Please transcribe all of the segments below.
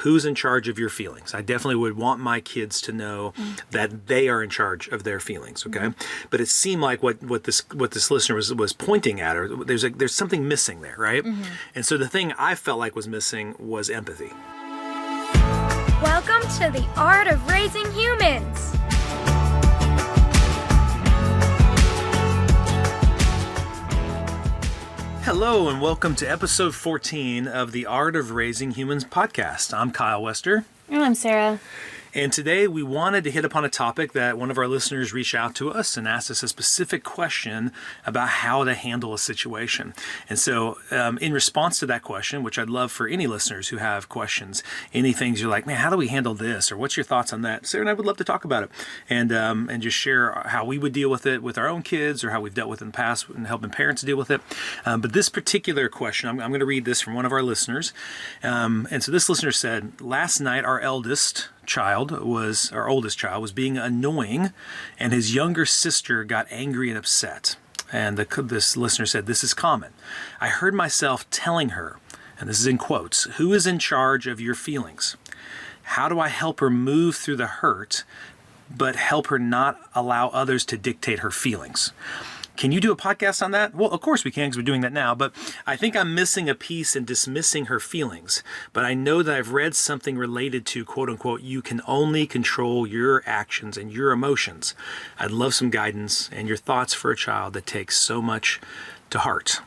who's in charge of your feelings. I definitely would want my kids to know that they are in charge of their feelings, okay? But it seemed like what this listener was pointing at, or there's something missing there, right? And so the thing I felt like was missing was empathy. Welcome to the Art of Raising Humans. Hello and welcome to episode 14 of the Art of Raising Humans podcast. I'm Kyle Wester. And I'm Sarah. And today we wanted to hit upon a topic that one of our listeners reached out to us and asked us a specific question about how to handle a situation. And so in response to that question, which I'd love for any listeners who have questions, any things you're like, man, how do we handle this? Or what's your thoughts on that? Sarah and I would love to talk about it and just share how we would deal with it with our own kids or how we've dealt with it in the past and helping parents deal with it. But this particular question, I'm going to read this from one of our listeners. And so this listener said, last night our oldest child was being annoying and his younger sister got angry and upset. And this listener said, this is common. I heard myself telling her, and this is in quotes, who is in charge of your feelings? How do I help her move through the hurt, but help her not allow others to dictate her feelings? Can you do a podcast on that? Well, of course we can because we're doing that now, but I think I'm missing a piece in dismissing her feelings. But I know that I've read something related to, quote unquote, you can only control your actions and your emotions. I'd love some guidance and your thoughts for a child that takes so much to heart.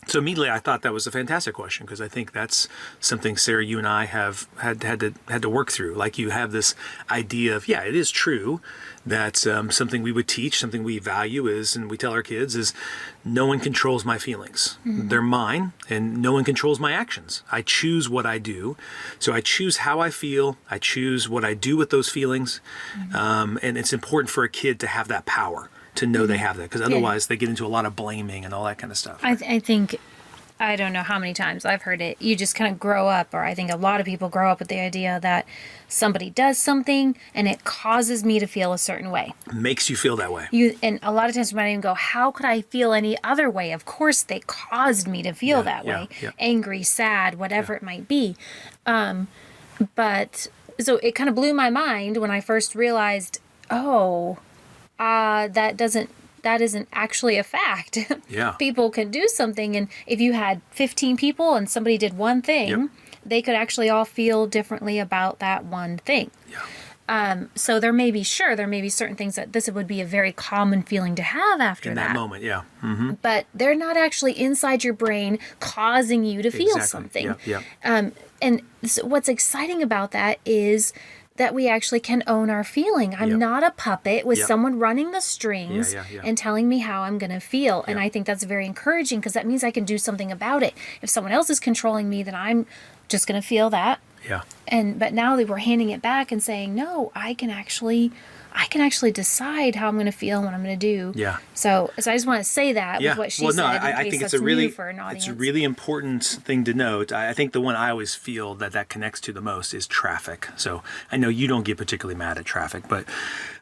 So immediately I thought that was a fantastic question because I think that's something, Sarah, you and I have had to work through. Like you have this idea of, yeah, it is true that something we would teach, something we value is, and we tell our kids is, no one controls my feelings. They're mine, and no one controls my actions. I choose what I do. So I choose how I feel. I choose what I do with those feelings. And it's important for a kid to have that power, to know they have that, because otherwise they get into a lot of blaming and all that kind of stuff. I think, I don't know how many times I've heard it. You just kind of grow up, or I think a lot of people grow up with the idea that somebody does something and it causes me to feel a certain way. Makes you feel that way. And a lot of times you might even go, how could I feel any other way? Of course they caused me to feel that way. Angry, sad, whatever it might be. But so it kind of blew my mind when I first realized, that isn't actually a fact. People can do something, and if you had 15 people and somebody did one thing, they could actually all feel differently about that one thing. So there may be certain things that this would be a very common feeling to have after in that moment, But they're not actually inside your brain causing you to feel something. And so what's exciting about that is that we actually can own our feeling. I'm not a puppet with someone running the strings and telling me how I'm going to feel. And I think that's very encouraging because that means I can do something about it. If someone else is controlling me, then I'm just going to feel that. But now that we're handing it back and saying, no, I can actually decide how I'm going to feel and what I'm going to do. So I just want to say that with what she said. I think it's a really important thing to note. I think the one I always feel that connects to the most is traffic. So I know you don't get particularly mad at traffic, but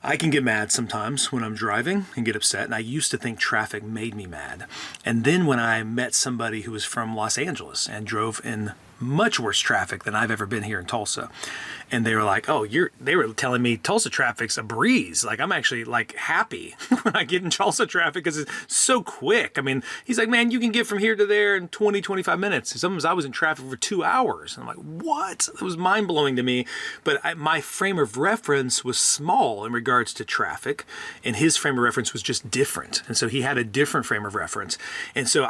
I can get mad sometimes when I'm driving and get upset. And I used to think traffic made me mad. And then when I met somebody who was from Los Angeles and drove in much worse traffic than I've ever been here in Tulsa. And they were like, they were telling me Tulsa traffic's a breeze. Like, I'm actually like happy when I get in Tulsa traffic because it's so quick. I mean, he's like, man, you can get from here to there in 20, 25 minutes. Sometimes I was in traffic for 2 hours. And I'm like, what? It was mind blowing to me. But my frame of reference was small in regards to traffic. And his frame of reference was just different. And so he had a different frame of reference. And so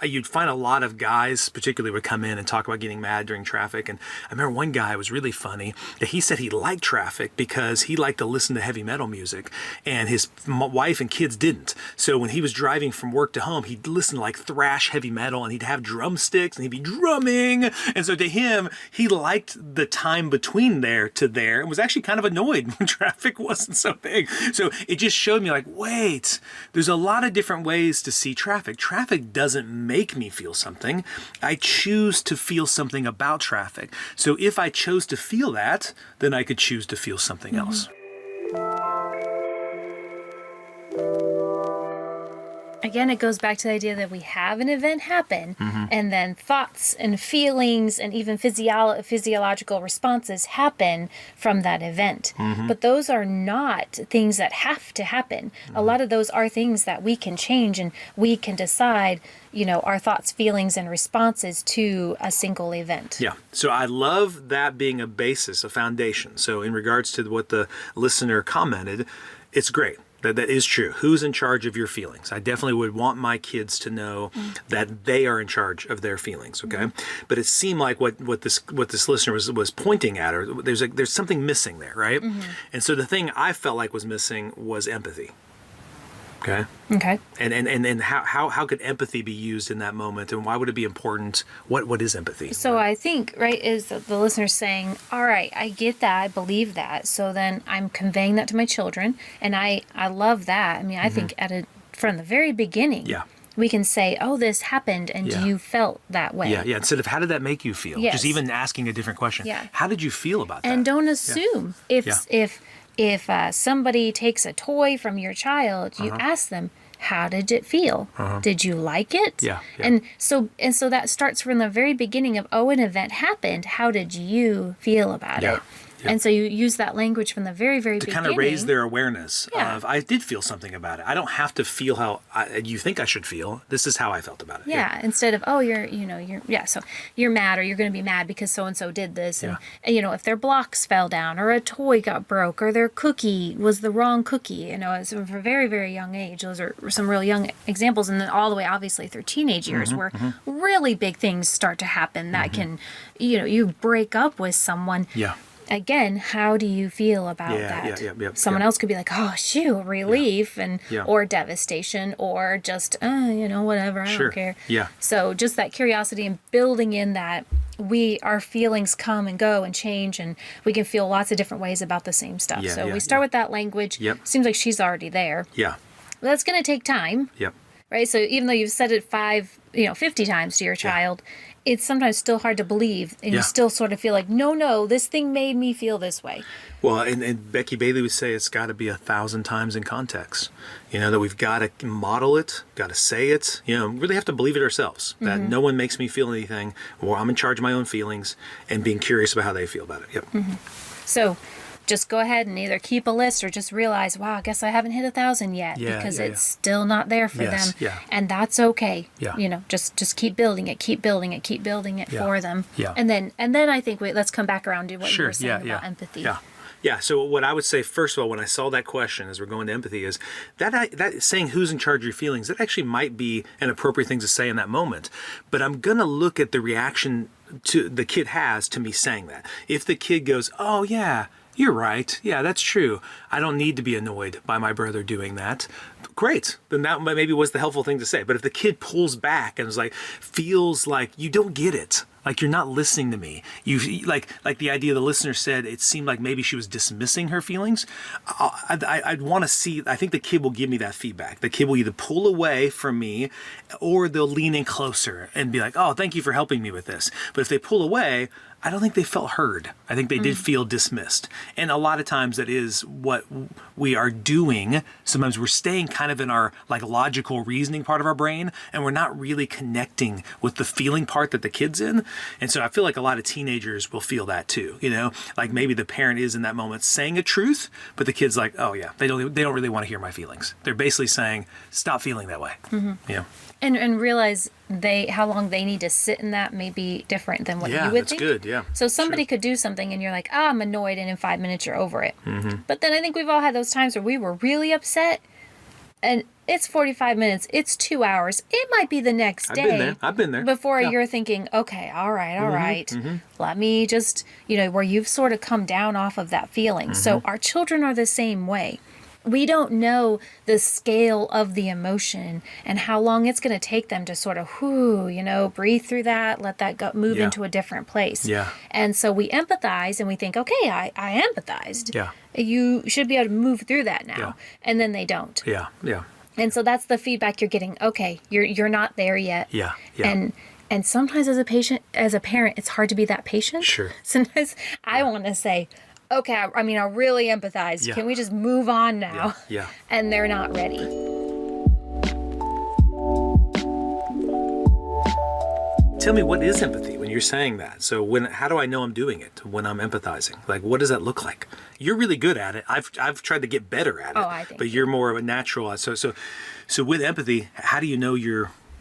you'd find a lot of guys particularly would come in and talk about getting mad during traffic. And I remember one guy was really funny that he said he liked traffic because he liked to listen to heavy metal music and his wife and kids didn't. So when he was driving from work to home, he'd listen to like thrash heavy metal and he'd have drumsticks and he'd be drumming. And so to him, he liked the time between there to there and was actually kind of annoyed when traffic wasn't so big. So it just showed me like, wait, there's a lot of different ways to see traffic. Traffic doesn't make me feel something. I choose to feel something about traffic. So if I chose to feel that, then I could choose to feel something else. again, it goes back to the idea that we have an event happen, and then thoughts and feelings and even physiological responses happen from that event. But those are not things that have to happen. A lot of those are things that we can change, and we can decide, our thoughts, feelings, and responses to a single event. Yeah. So I love that being a basis, a foundation. So in regards to what the listener commented, it's great. That is true. Who's in charge of your feelings? I definitely would want my kids to know that they are in charge of their feelings. Okay, but it seemed like what this listener was pointing at, or there's something missing there, right? And so the thing I felt like was missing was empathy. Okay. And how could empathy be used in that moment, and why would it be important? What is empathy? So I think, right, is the listener saying, all right, I get that, I believe that, so then I'm conveying that to my children, and I love that. I mean, I think from the very beginning, we can say, oh, this happened, and you felt that way. Yeah. Instead of how did that make you feel? Yes. Just even asking a different question. Yeah. How did you feel about that? And don't assume. If somebody takes a toy from your child, you ask them, how did it feel? Did you like it? Yeah. And so that starts from the very beginning of, an event happened. How did you feel about it? Yeah. And so you use that language from the very, very beginning. To kind of raise their awareness of, I did feel something about it. I don't have to feel how you think I should feel. This is how I felt about it. Yeah. Instead of, so you're mad, or you're going to be mad because so-and-so did this. And, if their blocks fell down, or a toy got broke, or their cookie was the wrong cookie, it's from a very, very young age. Those are some real young examples. And then all the way, obviously, through teenage years where really big things start to happen that can, you break up with someone. Yeah. Again, how do you feel about that? Someone else could be like, oh, shoot, relief, and or devastation, or just, whatever, I don't care. Yeah. So just that curiosity and building in that our feelings come and go and change, and we can feel lots of different ways about the same stuff. So we start with that language. Seems like she's already there. Yeah. Well, that's going to take time. Yep. Right? So even though you've said it 50 times to your child, it's sometimes still hard to believe, and you still sort of feel like, no, this thing made me feel this way. Well, and Becky Bailey would say it's got to be 1,000 times in context. That we've got to model it, got to say it. Really have to believe it ourselves, that no one makes me feel anything, or I'm in charge of my own feelings, and being curious about how they feel about it. Yep. So just go ahead and either keep a list or just realize, wow, I guess I haven't hit 1,000 yet because it's still not there for them. Yeah. And that's okay. Yeah. Just keep building it for them. Yeah. And then I think let's come back around to what you were saying about empathy. Yeah. So what I would say, first of all, when I saw that question as we're going to empathy, is that saying who's in charge of your feelings, that actually might be an appropriate thing to say in that moment. But I'm going to look at the reaction the kid has to me saying that. If the kid goes, oh, yeah, you're right. Yeah, that's true. I don't need to be annoyed by my brother doing that. Great. Then that maybe was the helpful thing to say. But if the kid pulls back and is feels like you don't get it, like you're not listening to me, you like the idea the listener said, it seemed like maybe she was dismissing her feelings. I'd want to see. I think the kid will give me that feedback. The kid will either pull away from me, or they'll lean in closer and be like, "Oh, thank you for helping me with this." But if they pull away, I don't think they felt heard. I think they did feel dismissed. And a lot of times that is what we are doing. Sometimes we're staying kind of in our logical reasoning part of our brain, and we're not really connecting with the feeling part that the kid's in. And so I feel like a lot of teenagers will feel that too, like maybe the parent is in that moment saying a truth, but the kid's like, oh yeah, they don't really want to hear my feelings. They're basically saying, stop feeling that way. And realize how long they need to sit in that may be different than what you would think. Yeah, that's good, yeah. So somebody could do something and you're like, I'm annoyed, and in 5 minutes you're over it. But then I think we've all had those times where we were really upset, and it's 45 minutes, it's 2 hours, it might be the next day. I've been there. Before you're thinking, okay, all right. Let me just, where you've sort of come down off of that feeling. So our children are the same way. We don't know the scale of the emotion and how long it's going to take them to sort of, breathe through that, let that go, move into a different place. Yeah. And so we empathize and we think, okay, I empathized. Yeah. You should be able to move through that now. Yeah. And then they don't. Yeah. Yeah. And so that's the feedback you're getting. Okay, you're not there yet. Yeah. Yeah. And sometimes as a parent, it's hard to be that patient. Sure. Sometimes I want to say, okay, I really empathize. Yeah. Can we just move on now? Yeah. And they're not ready. tell me, what is empathy when you're saying that? So how do I know I'm doing it when I'm empathizing? Like, what does that look like? You're really good at it. I've tried to get better at it. I think. But you're more of a natural. So with empathy, how do you know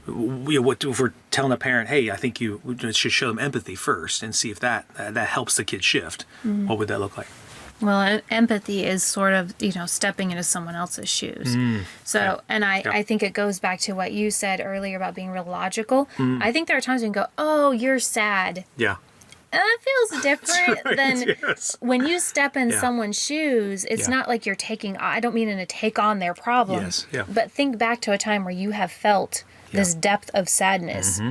what if we're telling a parent, hey, I think you should show them empathy first and see if that helps the kid shift. What would that look like? Well, empathy is sort of, stepping into someone else's shoes. I think it goes back to what you said earlier about being real logical. I think there are times when you go, oh, you're sad. Yeah. And that feels different than when you step in someone's shoes. It's not like you're I don't mean in a take on their problem. Yes. Yeah. But think back to a time where you have felt this depth of sadness.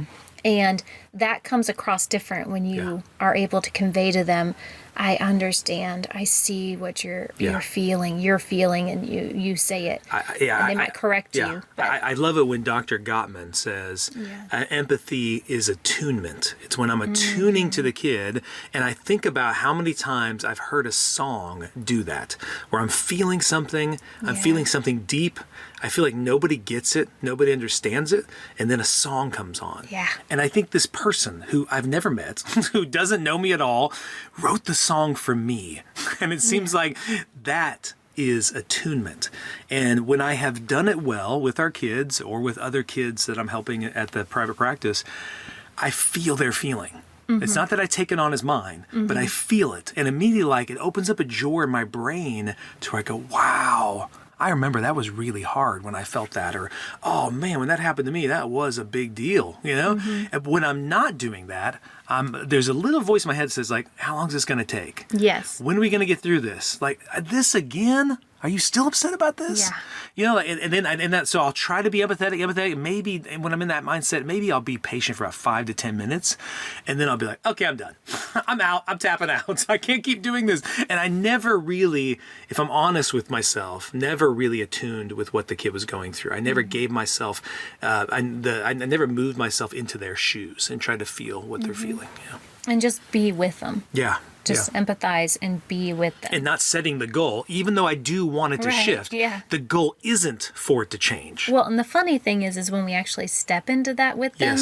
And that comes across different when you are able to convey to them, I understand. I see what you're feeling. You're feeling, and you say it. And they might correct you. But I love it when Dr. Gottman says empathy is attunement. It's when I'm attuning to the kid, and I think about how many times I've heard a song do that, where I'm feeling something, I'm feeling something deep. I feel like nobody gets it, nobody understands it, and then a song comes on. Yeah. And I think this person who I've never met, who doesn't know me at all, wrote the song for me. And it seems like that is attunement. And when I have done it well with our kids or with other kids that I'm helping at the private practice, I feel their feeling. It's not that I take it on as mine, but I feel it. And immediately, it opens up a door in my brain to where I go, wow, I remember that was really hard when I felt that, or, oh man, when that happened to me, that was a big deal, And when I'm not doing that, there's a little voice in my head that says, like, how long is this going to take? yes. When are we going to get through this? Like, this again? Are you still upset about this? Yeah. So I'll try to be empathetic. Maybe when I'm in that mindset, maybe I'll be patient for about 5 to 10 minutes. And then I'll be like, okay, I'm done. I'm out. I'm tapping out. I can't keep doing this. And I never really, if I'm honest with myself, never really attuned with what the kid was going through. I never gave myself, I never moved myself into their shoes and tried to feel what they're feeling. And just be with them. Yeah. Just empathize and be with them. And not setting the goal, even though I do want it to shift. Yeah. The goal isn't for it to change. Well, and the funny thing is when we actually step into that with them,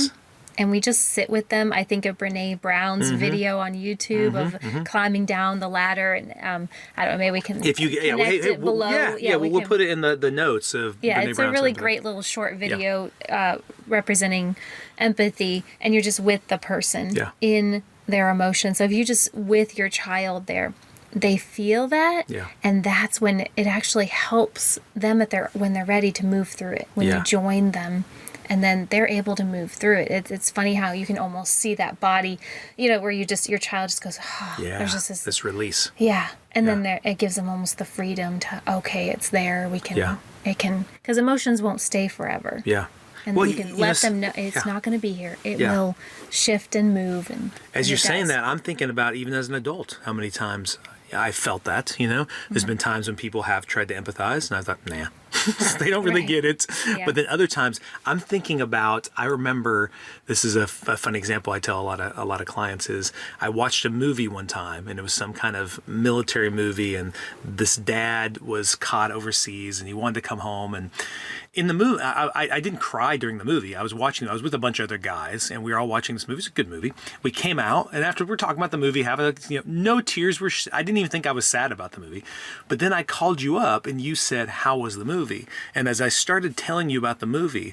and we just sit with them. I think of Brene Brown's video on YouTube of climbing down the ladder, and I don't know, maybe we can connect it below. We'll put it in the notes of Brene it's Brown's a really great little short video representing empathy, and you're just with the person in their emotions. So if you just with your child there, they feel that, and that's when it actually helps them when they're ready to move through it. When you join them, and then they're able to move through it. It's funny how you can almost see that body, where your child just goes, there's just this release. And then it gives them almost the freedom to, okay, it's there. We can, it can, because emotions won't stay forever. And then you can let them know it's not going to be here. It will shift and move. And as you're saying that, I'm thinking about, even as an adult, how many times I felt that, There's been times when people have tried to empathize, and I thought, nah, they don't really get it. But then other times, I'm thinking about, I remember, this is a fun example I tell a lot of clients, is I watched a movie one time, and it was some kind of military movie, and this dad was caught overseas, and he wanted to come home, and in the movie, I didn't cry during the movie. I was with a bunch of other guys, and we were all watching this movie. It's a good movie. We came out, and after we're talking about the movie, no tears were. I didn't even think I was sad about the movie. But then I called you up, and you said, "How was the movie?" And as I started telling you about the movie,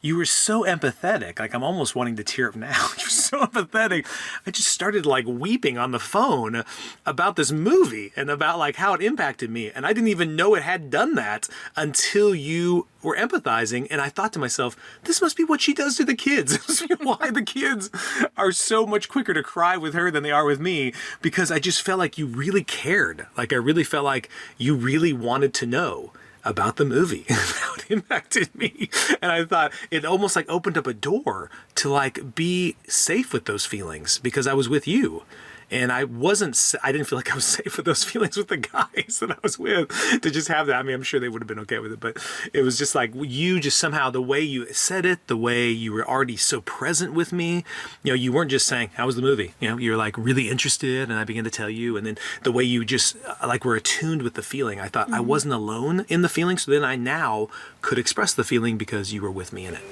you were so empathetic. Like, I'm almost wanting to tear up now. You're so empathetic. I just started weeping on the phone about this movie and about how it impacted me. And I didn't even know it had done that until you were empathizing. And I thought to myself, this must be what she does to the kids. This must be why the kids are so much quicker to cry with her than they are with me, because I just felt like you really cared. I really felt like you really wanted to know about the movie and how it impacted me. And I thought it almost opened up a door to be safe with those feelings, because I was with you. And I didn't feel like I was safe with those feelings with the guys that I was with, to just have that. I mean, I'm sure they would have been okay with it, but it was just you just somehow, the way you said it, the way you were already so present with me, you weren't just saying, how was the movie? You're really interested, and I began to tell you. And then the way you just were attuned with the feeling, I thought I wasn't alone in the feeling. So then I now could express the feeling because you were with me in it.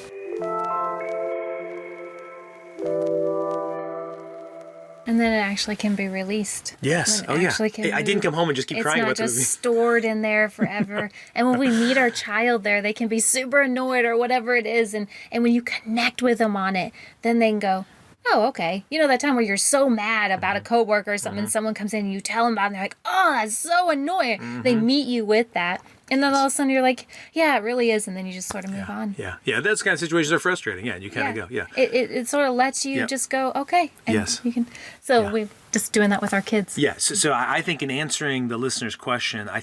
And then it actually can be released. Yes. Oh, yeah. I didn't come home and just keep crying about the movie. It's not just stored in there forever. And when we meet our child there, they can be super annoyed or whatever it is. And when you connect with them on it, then they can go, oh, okay. You know that time where you're so mad about a coworker or something, and someone comes in and you tell them about it, and they're like, oh, that's so annoying. They meet you with that. And then all of a sudden you're like, yeah, it really is. And then you just sort of move on. Yeah. Those kind of situations are frustrating. Yeah. And you kind of go, It sort of lets you just go, okay. And yes. You can. So we're just doing that with our kids. Yes. So I think in answering the listener's question, I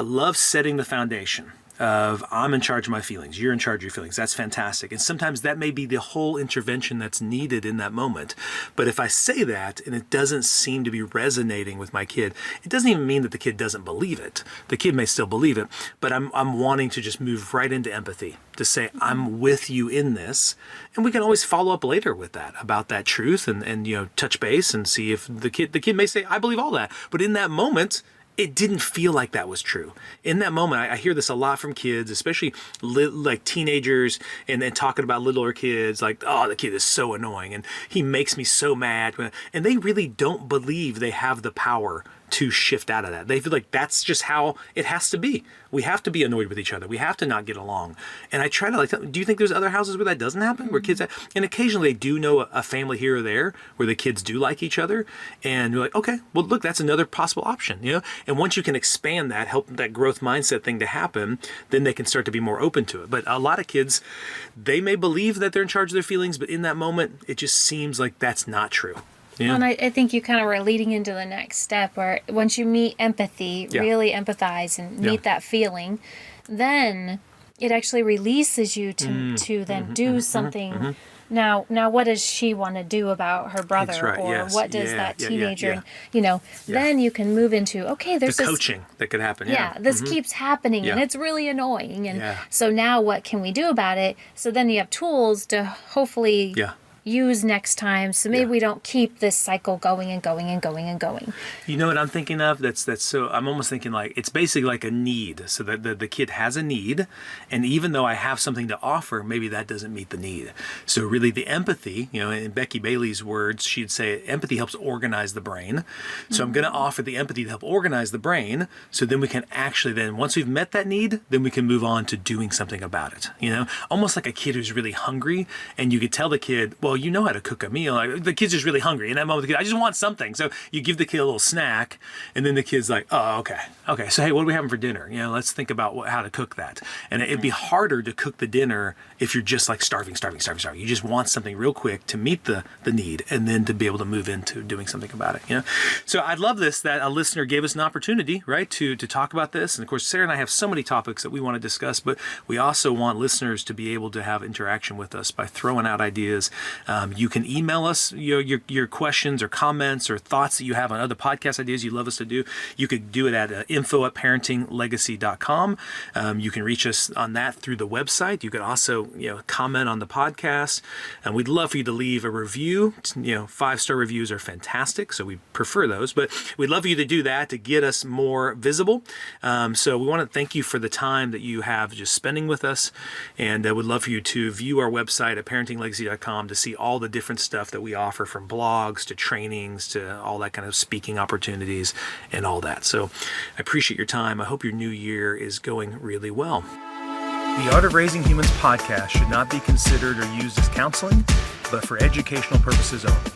love setting the foundation of I'm in charge of my feelings. You're in charge of your feelings. That's fantastic. And sometimes that may be the whole intervention that's needed in that moment. But if I say that and it doesn't seem to be resonating with my kid, it doesn't even mean that the kid doesn't believe it. The kid may still believe it, but I'm wanting to just move right into empathy to say, I'm with you in this. And we can always follow up later with that, about that truth and touch base and see if the kid may say, I believe all that. But in that moment, it didn't feel like that was true. In that moment, I hear this a lot from kids, especially like teenagers, and then talking about littler kids, like, oh, the kid is so annoying, and he makes me so mad. And they really don't believe they have the power to shift out of that. They feel like that's just how it has to be. We have to be annoyed with each other. We have to not get along. And I try to do you think there's other houses where that doesn't happen? Where kids, and occasionally they do know a family here or there where the kids do like each other. And you're like, okay, well, look, that's another possible option, And once you can expand that, help that growth mindset thing to happen, then they can start to be more open to it. But a lot of kids, they may believe that they're in charge of their feelings, but in that moment, it just seems like that's not true. Yeah. And I think you kind of were leading into the next step where once you meet empathy, really empathize and meet that feeling, then it actually releases you to then do something. Now, what does she want to do about her brother? Right, or yes. what does that teenager, then you can move into, okay, there's the this coaching that could happen. This keeps happening and it's really annoying. And so now what can we do about it? So then you have tools to hopefully use next time, so maybe we don't keep this cycle going and going and going and going. You know what I'm thinking of? That's so I'm almost thinking like it's basically like a need. So that the kid has a need, and even though I have something to offer, maybe that doesn't meet the need. So really the empathy, in Becky Bailey's words, she'd say empathy helps organize the brain. So I'm going to offer the empathy to help organize the brain, so then we can actually once we've met that need, then we can move on to doing something about it. Almost like a kid who's really hungry, and you could tell the kid, well, you know how to cook a meal. Like, the kid's just really hungry. In that moment, the kid, I just want something. So you give the kid a little snack, and then the kid's like, oh, okay. So hey, what are we having for dinner? Let's think about how to cook that. And it'd be harder to cook the dinner if you're just like starving. You just want something real quick to meet the need, and then to be able to move into doing something about it. So I love this, that a listener gave us an opportunity, right, to talk about this. And of course, Sarah and I have so many topics that we want to discuss, but we also want listeners to be able to have interaction with us by throwing out ideas. You can email us your questions or comments or thoughts that you have on other podcast ideas you'd love us to do. You could do it at info@parentinglegacy.com. You can reach us on that through the website. You could also comment on the podcast, and we'd love for you to leave a review. 5-star reviews are fantastic, so we prefer those, but we'd love for you to do that to get us more visible. So we want to thank you for the time that you have just spending with us, and would love for you to view our website at parentinglegacy.com to see all the different stuff that we offer, from blogs to trainings to all that kind of speaking opportunities and all that. So I appreciate your time. I hope your new year is going really well. The Art of Raising Humans podcast should not be considered or used as counseling, but for educational purposes only.